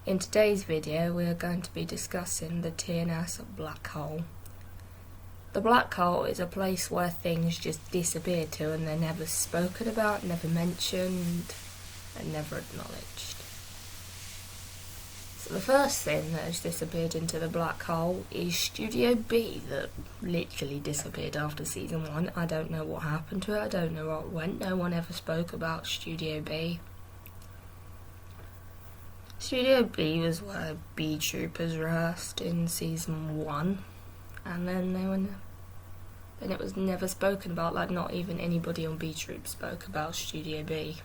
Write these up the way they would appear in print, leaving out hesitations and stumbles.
In today's video we are going to be discussing the TNS black hole. The black hole is a place where things just disappear to and they're never spoken about, never mentioned, and never acknowledged. So the first thing that has disappeared into the black hole is Studio B, that literally disappeared after season 1. I don't know what happened to it, I don't know what went, no one ever spoke about Studio B. Studio B was where B Troopers rehearsed in season 1, and then it was never spoken about, like not even anybody on B Troop spoke about Studio B.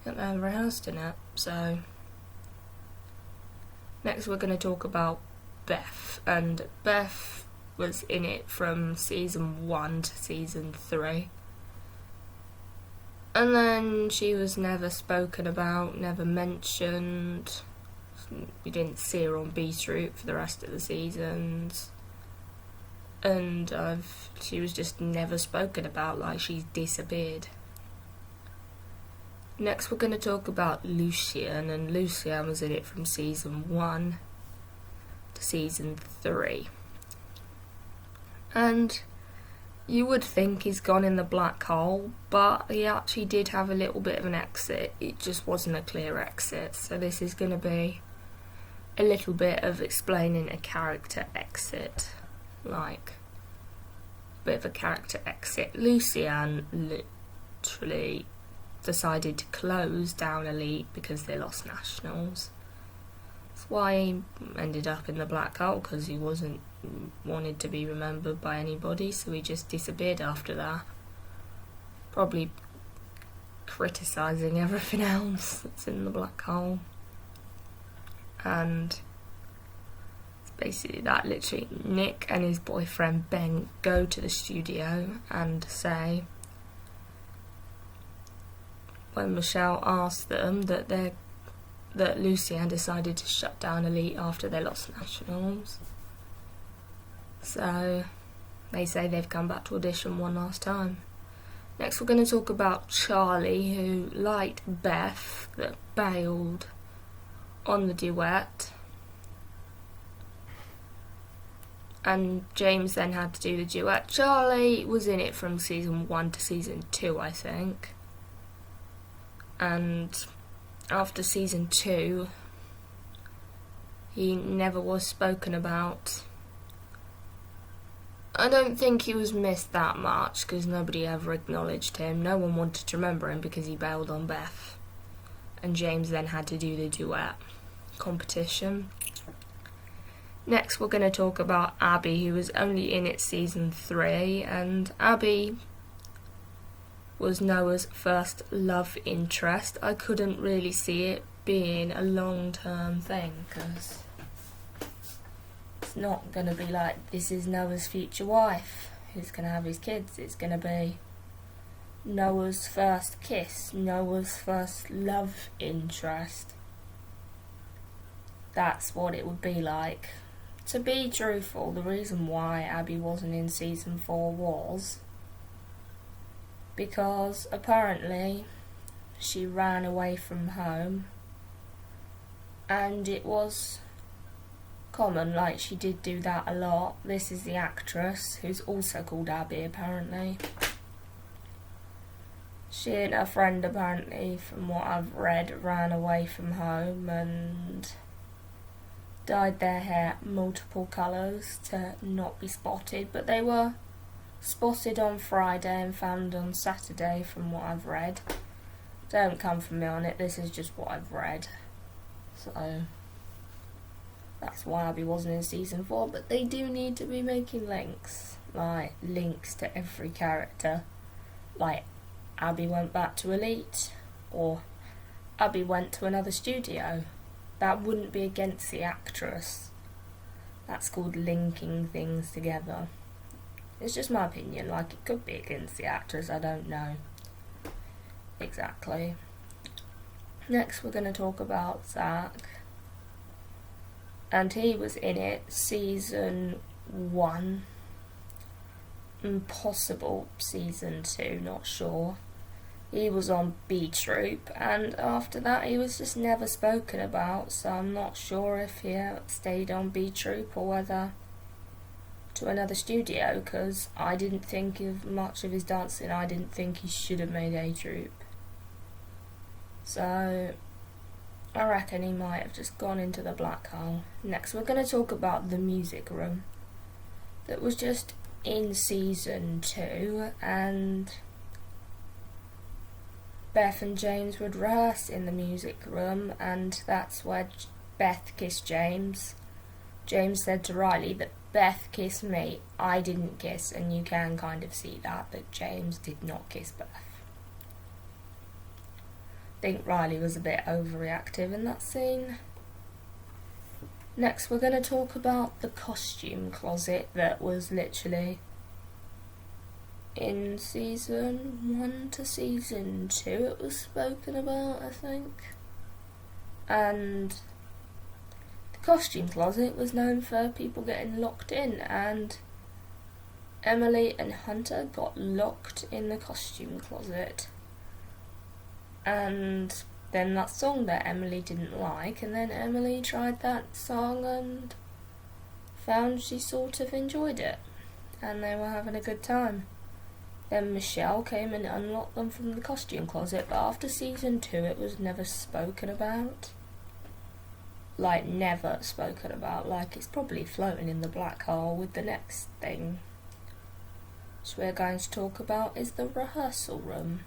They never rehearsed in it, so... Next we're going to talk about Beth, and Beth was in it from season 1 to season 3. And then she was never spoken about, never mentioned. We didn't see her on B Troop for the rest of the seasons. And she was just never spoken about, like she's disappeared. Next we're going to talk about Lucian, and Lucian was in it from season 1 to season 3. And you would think he's gone in the black hole, but he actually did have a little bit of an exit. It just wasn't a clear exit, so this is going to be a little bit of explaining a character exit, like a bit of a character exit. Lucian literally decided to close down Elite because they lost nationals. That's why he ended up in the black hole, because he wasn't wanted to be remembered by anybody, so he just disappeared after that. Probably criticising everything else that's in the black hole. And it's basically that. Literally, Nick and his boyfriend Ben go to the studio and say, when Michelle asked them that Lucian decided to shut down Elite after they lost nationals. So they say they've come back to audition one last time. Next we're going to talk about Charlie, who, like Beth, that bailed on the duet. And James then had to do the duet. Charlie was in it from season 1 to season 2, I think. And after season 2, he never was spoken about. I don't think he was missed that much, because nobody ever acknowledged him. No one wanted to remember him because he bailed on Beth. And James then had to do the duet competition. Next we're going to talk about Abby, who was only in it season 3, and Abby was Noah's first love interest. I couldn't really see it being a long-term thing, because it's not going to be like, this is Noah's future wife who's going to have his kids. It's going to be Noah's first kiss, Noah's first love interest. That's what it would be like. To be truthful, the reason why Abby wasn't in season 4 was because apparently she ran away from home, and it was common, like she did do that a lot. This is the actress, who's also called Abby apparently. She and her friend, apparently, from what I've read, ran away from home and dyed their hair multiple colours to not be spotted, but they were spotted on Friday and found on Saturday from what I've read. Don't come from me on it, this is just what I've read. So that's why Abby wasn't in season 4, but they do need to be making links, like links to every character. Like Abby went back to Elite, or Abby went to another studio. That wouldn't be against the actress. That's called linking things together. It's just my opinion, like it could be against the actress, I don't know exactly. Next we're going to talk about Zach, and he was in it season 1 and possible season 2, not sure. he was on B Troop, and after that he was just never spoken about, so I'm not sure if he stayed on B Troop or whether to another studio, because I didn't think of much of his dancing. I didn't think he should have made A Troop. So I reckon he might have just gone into the black hole. Next we're going to talk about the music room that was just in season 2, and Beth and James would rehearse in the music room, and that's where Beth kissed James. James said to Riley that Beth kissed me, I didn't kiss, and you can kind of see that James did not kiss Beth. I think Riley was a bit overreactive in that scene. Next we're going to talk about the costume closet that was literally in season 1 to season 2 it was spoken about, I think. And the costume closet was known for people getting locked in, and Emily and Hunter got locked in the costume closet. And then that song that Emily didn't like, and then Emily tried that song and found she sort of enjoyed it, and they were having a good time. Then Michelle came and unlocked them from the costume closet, but after season 2 it was never spoken about. Like, never spoken about, like it's probably floating in the black hole with the next thing. So we're going to talk about is the rehearsal room.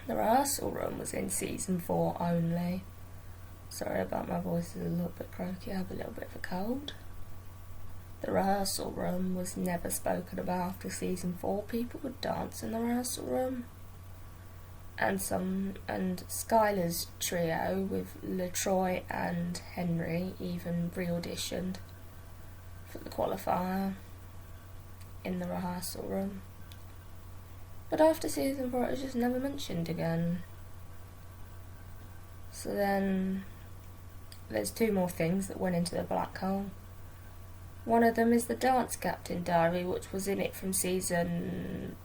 The rehearsal room was in season 4 only. Sorry about my voice, is a little bit croaky, I have a little bit of a cold. The rehearsal room was never spoken about after season 4. People would dance in the rehearsal room. And Skylar's trio with LaTroy and Henry even re-auditioned for the qualifier in the rehearsal room. But after season 4 it was just never mentioned again. So then there's 2 more things that went into the black hole. One of them is the Dance Captain Diary, which was in it from season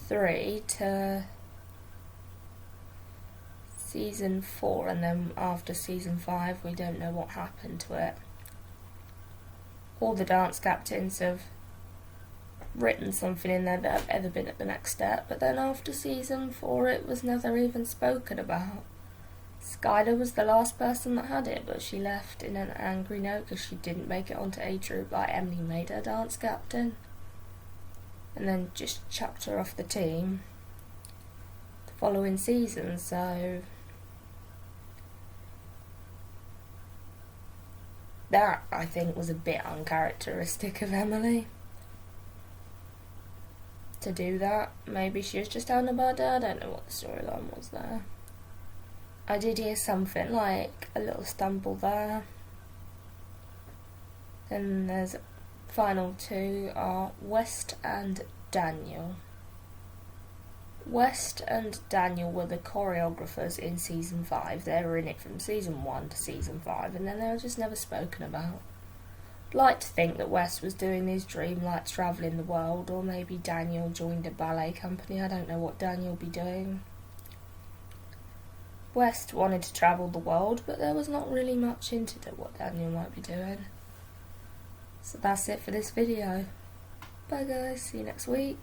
3 to season 4, and then after season 5 we don't know what happened to it. All the dance captains have written something in there that have ever been at the next step, but then after season 4 it was never even spoken about. Skylar was the last person that had it, but she left in an angry note because she didn't make it onto A Troop like Emily made her dance captain, and then just chucked her off the team the following season. So that, I think, was a bit uncharacteristic of Emily to do that. Maybe she was just having a bad day, I don't know what the storyline was there. I did hear something like a little stumble there. Then there's final 2 are West and Daniel. West and Daniel were the choreographers in season 5. They were in it from season 1 to season 5, and then they were just never spoken about. I'd like to think that West was doing his dream, like travelling the world, or maybe Daniel joined a ballet company. I don't know what Daniel will be doing. West wanted to travel the world, but there was not really much into what Daniel might be doing. So that's it for this video. Bye guys, see you next week.